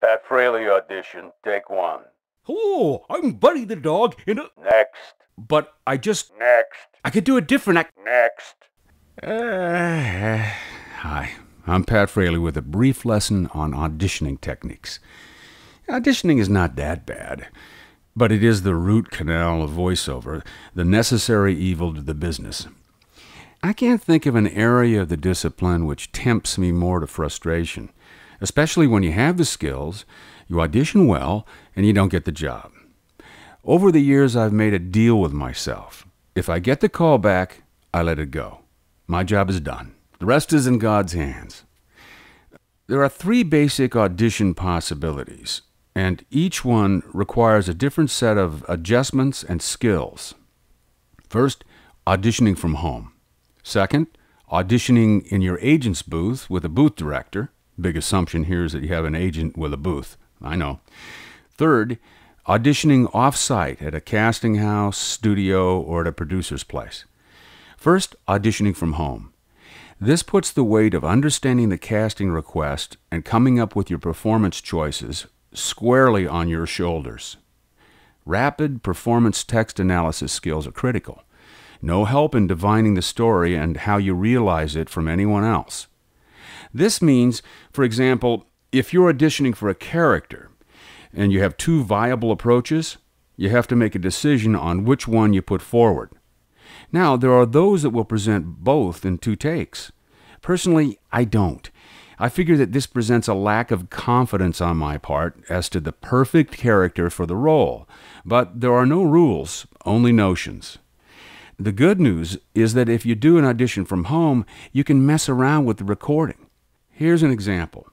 Pat Fraley audition, take one. Hello, I'm Buddy the dog Next. But I just... Next. I could do a different Next. Hi, I'm Pat Fraley with a brief lesson on auditioning techniques. Auditioning is not that bad, but it is the root canal of voiceover, the necessary evil to the business. I can't think of an area of the discipline which tempts me more to frustration, especially when you have the skills, you audition well, and you don't get the job. Over the years, I've made a deal with myself. If I get the call back, I let it go. My job is done. The rest is in God's hands. There are 3 basic audition possibilities, and each one requires a different set of adjustments and skills. First, auditioning from home. Second, auditioning in your agent's booth with a booth director. Big assumption here is that you have an agent with a booth. I know. Third, auditioning off-site at a casting house, studio, or at a producer's place. First, auditioning from home. This puts the weight of understanding the casting request and coming up with your performance choices squarely on your shoulders. Rapid performance text analysis skills are critical. No help in divining the story and how you realize it from anyone else. This means, for example, if you're auditioning for a character and you have 2 viable approaches, you have to make a decision on which one you put forward. Now, there are those that will present both in 2 takes. Personally, I don't. I figure that this presents a lack of confidence on my part as to the perfect character for the role, but there are no rules, only notions. The good news is that if you do an audition from home, you can mess around with the recording. Here's an example.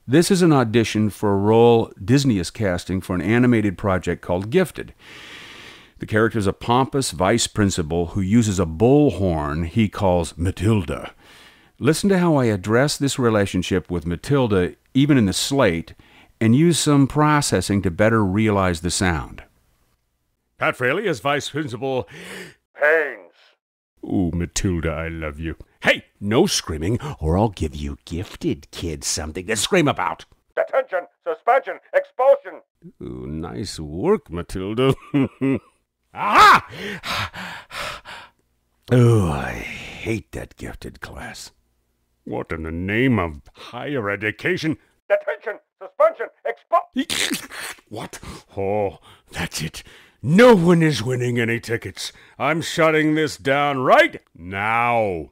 This is an audition for a role Disney is casting for an animated project called Gifted. The character is a pompous vice principal who uses a bullhorn he calls Matilda. Listen to how I address this relationship with Matilda, even in the slate, and use some processing to better realize the sound. Pat Fraley as vice principal. Pains. Ooh, Matilda, I love you. Hey, no screaming, or I'll give you Gifted kids something to scream about. Detention, suspension, expulsion. Ooh, nice work, Matilda. Aha! Oh, I hate that Gifted class. What in the name of higher education? Detention, suspension, expulsion. What? Oh, that's it. No one is winning any tickets. I'm shutting this down right now.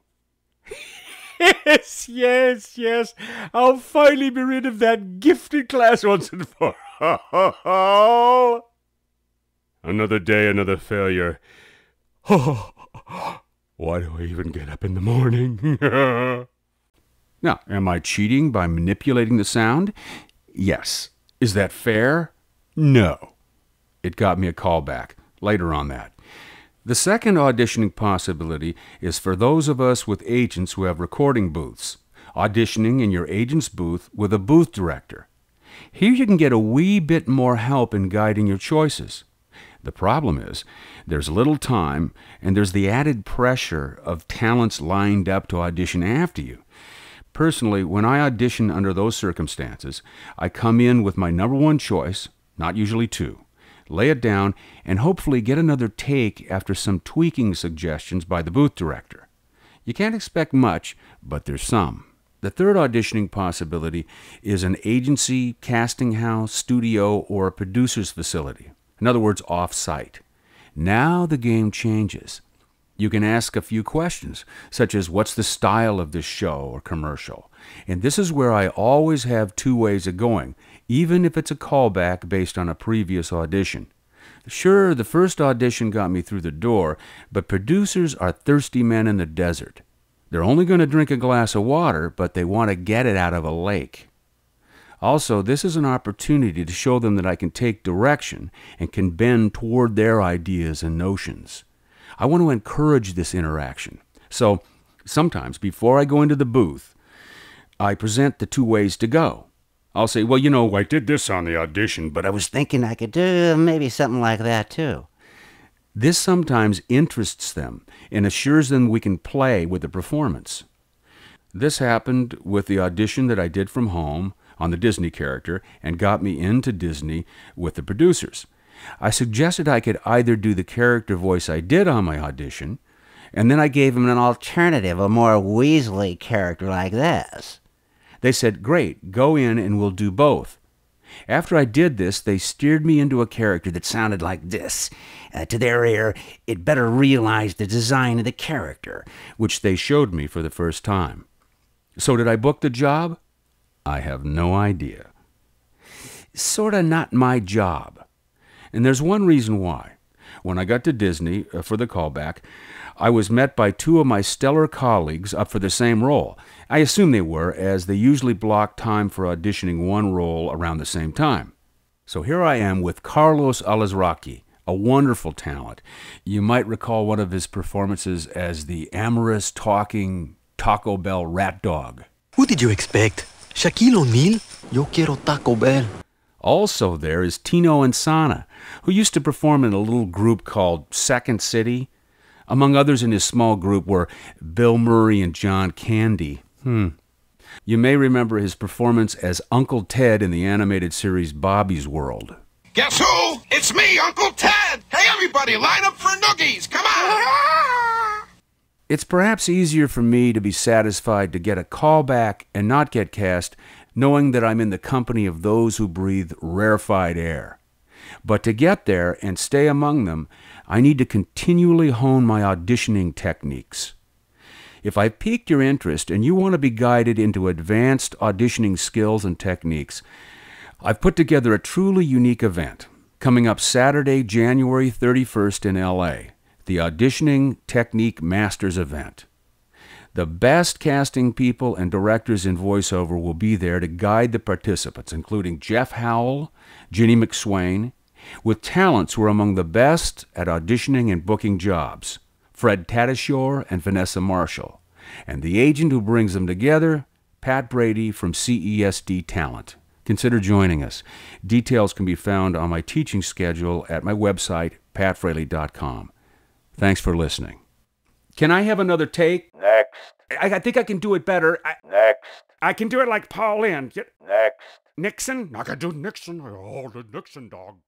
Yes. I'll finally be rid of that Gifted class once and for all. Another day, another failure. Oh, why do I even get up in the morning? Now, am I cheating by manipulating the sound? Yes. Is that fair? No. It got me a call back. Later on that. The second auditioning possibility is for those of us with agents who have recording booths, auditioning in your agent's booth with a booth director. Here you can get a wee bit more help in guiding your choices. The problem is, there's little time, and there's the added pressure of talents lined up to audition after you. Personally, when I audition under those circumstances, I come in with my number 1 choice, not usually 2, lay it down, and hopefully get another take after some tweaking suggestions by the booth director. You can't expect much, but there's some. The third auditioning possibility is an agency, casting house, studio, or a producer's facility. In other words, off-site. Now the game changes. You can ask a few questions, such as what's the style of this show or commercial? And this is where I always have 2 ways of going, even if it's a callback based on a previous audition. Sure, the first audition got me through the door, but producers are thirsty men in the desert. They're only going to drink a glass of water, but they want to get it out of a lake. Also, this is an opportunity to show them that I can take direction and can bend toward their ideas and notions. I want to encourage this interaction. So, sometimes, before I go into the booth, I present the 2 ways to go. I'll say, well, I did this on the audition, but I was thinking I could do maybe something like that, too. This sometimes interests them and assures them we can play with the performance. This happened with the audition that I did from home, on the Disney character and got me into Disney with the producers. I suggested I could either do the character voice I did on my audition, and then I gave him an alternative, a more Weasley character like this. They said, great, go in and we'll do both. After I did this, they steered me into a character that sounded like this. To their ear, it better realize the design of the character, which they showed me for the first time. So did I book the job? I have no idea. Sorta not my job. And there's one reason why. When I got to Disney for the callback, I was met by two of my stellar colleagues up for the same role. I assume they were, as they usually block time for auditioning one role around the same time. So here I am with Carlos Alazraqui, a wonderful talent. You might recall one of his performances as the amorous, talking Taco Bell rat dog. Who did you expect? Shaquille O'Neal? Yo quiero Taco Bell. Also there is Tino Insana, who used to perform in a little group called Second City. Among others in his small group were Bill Murray and John Candy. You may remember his performance as Uncle Ted in the animated series Bobby's World. Guess who? It's me, Uncle Ted! Hey, everybody, line up for noogies! Come on! It's perhaps easier for me to be satisfied to get a call back and not get cast, knowing that I'm in the company of those who breathe rarefied air. But to get there and stay among them, I need to continually hone my auditioning techniques. If I've piqued your interest and you want to be guided into advanced auditioning skills and techniques, I've put together a truly unique event coming up Saturday, January 31st in LA, the Auditioning Technique Masters event. The best casting people and directors in voiceover will be there to guide the participants, including Jeff Howell, Ginny McSwain, with talents who are among the best at auditioning and booking jobs, Fred Tatasciore and Vanessa Marshall, and the agent who brings them together, Pat Brady from CESD Talent. Consider joining us. Details can be found on my teaching schedule at my website, patfraley.com. Thanks for listening. Can I have another take? Next. I think I can do it better. Next. I can do it like Paul Lynde. Next. Nixon? I can do Nixon. Oh, the Nixon dog.